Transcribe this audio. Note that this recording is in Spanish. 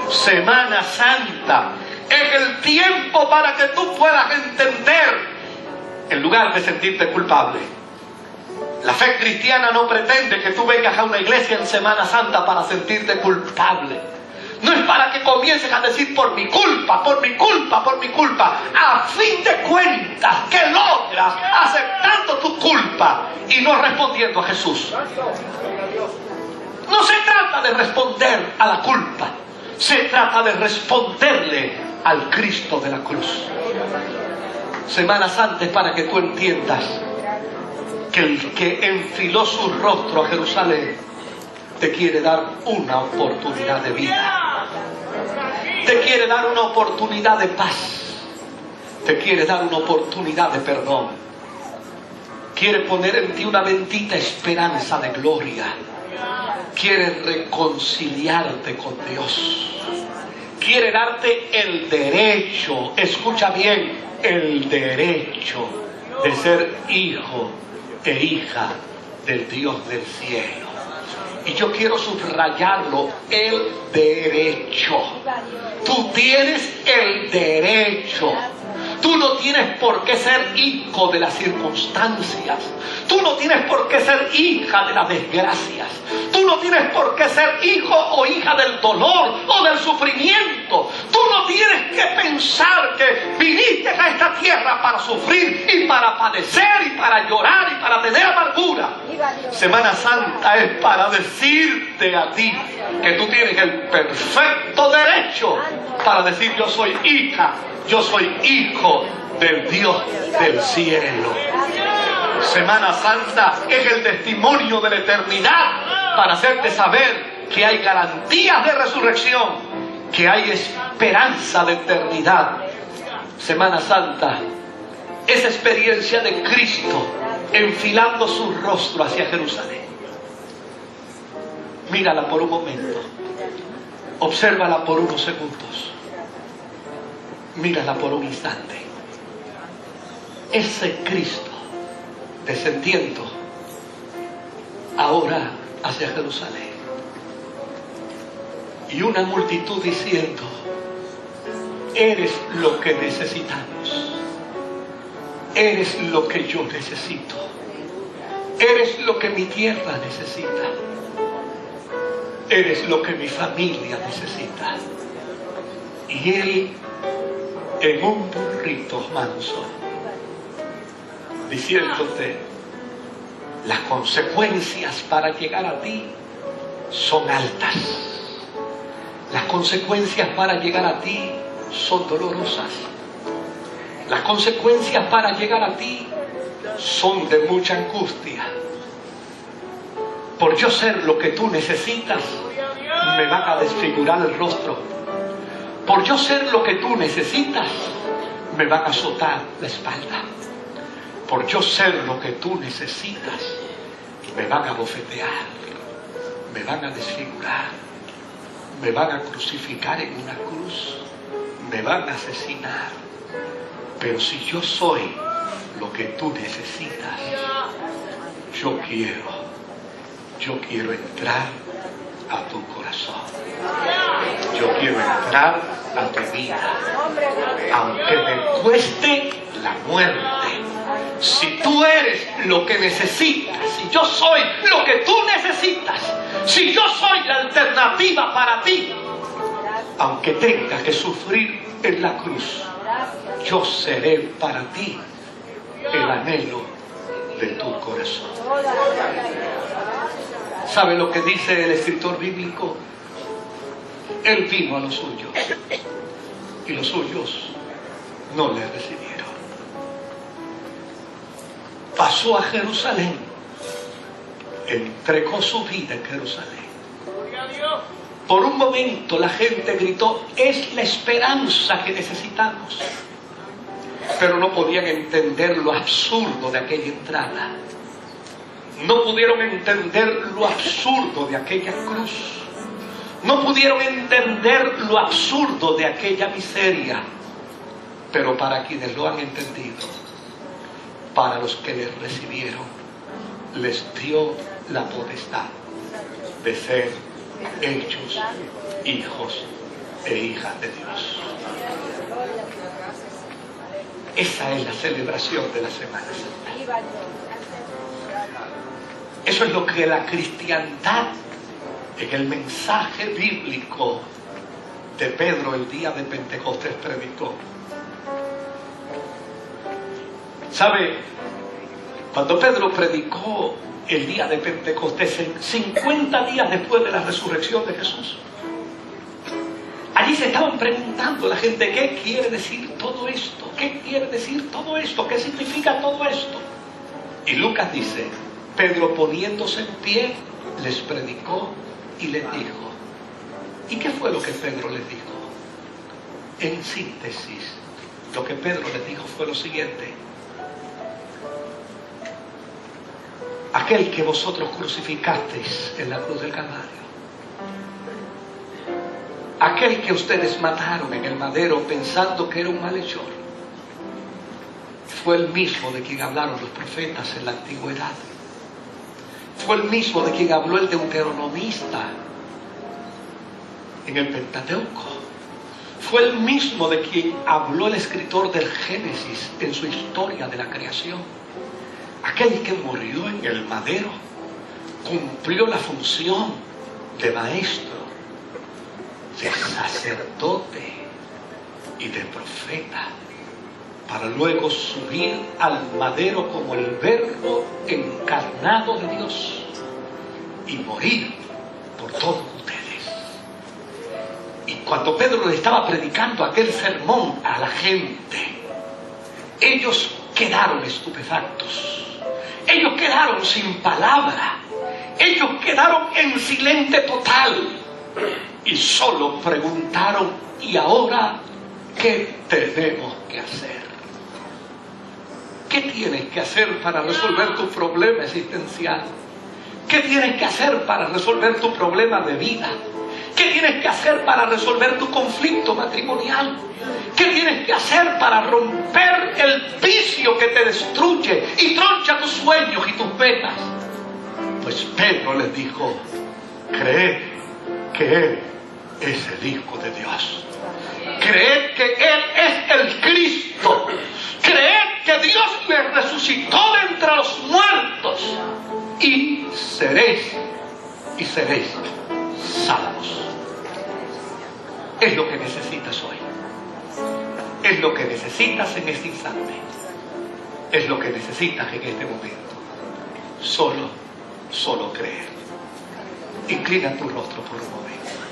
Semana Santa es el tiempo para que tú puedas entender, en lugar de sentirte culpable. La fe cristiana no pretende que tú vengas a una iglesia en Semana Santa para sentirte culpable. No es para que comiences a decir por mi culpa, por mi culpa, por mi culpa. A fin de cuentas, que logras aceptando tu culpa y no respondiendo a Jesús. No se trata de responder a la culpa, se trata de responderle al Cristo de la cruz. Semana Santa es para que tú entiendas que el que enfiló su rostro a Jerusalén te quiere dar una oportunidad de vida. Te quiere dar una oportunidad de paz. Te quiere dar una oportunidad de perdón. Quiere poner en ti una bendita esperanza de gloria. Quiere reconciliarte con Dios. Quiere darte el derecho, escucha bien, el derecho de ser hijo e hija del Dios del cielo. Y yo quiero subrayarlo, el derecho. Tú tienes el derecho. Tú no tienes por qué ser hijo de las circunstancias. Tú no tienes por qué ser hija de las desgracias. Tú no tienes por qué ser hijo o hija del dolor o del sufrimiento. Tú no tienes que pensar que viniste a esta tierra para sufrir y para padecer y para llorar y para tener amargura. Semana Santa es para decirte a ti que tú tienes el perfecto derecho para decir: yo soy hija, yo soy hijo del Dios del cielo. Semana Santa es el testimonio de la eternidad para hacerte saber que hay garantías de resurrección, que hay esperanza de eternidad. Semana Santa es experiencia de Cristo enfilando su rostro hacia Jerusalén. Mírala por un momento, obsérvala por unos segundos, mírala por un instante. Ese Cristo descendiendo ahora hacia Jerusalén, y una multitud diciendo: eres lo que necesitamos, eres lo que yo necesito, eres lo que mi tierra necesita, eres lo que mi familia necesita. Y él en un burrito manso, diciéndote: las consecuencias para llegar a ti son altas. Las consecuencias para llegar a ti son dolorosas. Las consecuencias para llegar a ti son de mucha angustia. Por yo ser lo que tú necesitas, me van a desfigurar el rostro. Por yo ser lo que tú necesitas, me van a azotar la espalda. Por yo ser lo que tú necesitas, me van a bofetear, me van a desfigurar, me van a crucificar en una cruz, me van a asesinar. Pero si yo soy lo que tú necesitas, yo quiero entrar a tu corazón. Yo quiero entrar a tu vida, aunque me cueste la muerte. Si tú eres lo que necesitas, si yo soy lo que tú necesitas, si yo soy la alternativa para ti, aunque tenga que sufrir en la cruz, yo seré para ti el anhelo de tu corazón. ¿Sabe lo que dice el escritor bíblico? Él vino a los suyos y los suyos no le recibieron. Pasó a Jerusalén, entregó su vida en Jerusalén. Por un momento la gente gritó: es la esperanza que necesitamos. Pero no podían entender lo absurdo de aquella entrada. No pudieron entender lo absurdo de aquella cruz. No pudieron entender lo absurdo de aquella miseria. Pero para quienes lo han entendido, para los que les recibieron, les dio la potestad de ser hechos hijos e hijas de Dios. Esa es la celebración de la Semana Santa. Eso es lo que la cristiandad, en el mensaje bíblico de Pedro el día de Pentecostés, predicó. ¿Sabe? Cuando Pedro predicó el día de Pentecostés, 50 días después de la resurrección de Jesús, allí se estaban preguntando la gente, ¿qué quiere decir todo esto? ¿Qué quiere decir todo esto? ¿Qué significa todo esto? Y Lucas dice, Pedro poniéndose en pie, les predicó y les dijo. ¿Y qué fue lo que Pedro les dijo? En síntesis, lo que Pedro les dijo fue lo siguiente. Aquel que vosotros crucificasteis en la cruz del Calvario, aquel que ustedes mataron en el madero pensando que era un malhechor, fue el mismo de quien hablaron los profetas en la antigüedad. Fue el mismo de quien habló el deuteronomista en el Pentateuco. Fue el mismo de quien habló el escritor del Génesis en su historia de la creación. Aquel que murió en el madero cumplió la función de maestro, de sacerdote y de profeta, para luego subir al madero como el Verbo encarnado de Dios y morir por todos ustedes. Y cuando Pedro le estaba predicando aquel sermón a la gente, ellos quedaron estupefactos. Ellos quedaron sin palabra. Ellos quedaron en silencio total. Y solo preguntaron, ¿y ahora qué tenemos que hacer? ¿Qué tienes que hacer para resolver tu problema existencial? ¿Qué tienes que hacer para resolver tu problema de vida? ¿Qué tienes que hacer para resolver tu conflicto matrimonial? ¿Qué tienes que hacer para romper el vicio que te destruye y troncha tus sueños y tus penas? Pues Pedro les dijo, creed que Él es el Hijo de Dios. Creed que Él es el Cristo. Creed que Dios le resucitó de entre los muertos. Y seréis salvos. Es lo que necesitas hoy. Es lo que necesitas en este instante. Es lo que necesitas en este momento. Solo creer. Inclina tu rostro por un momento.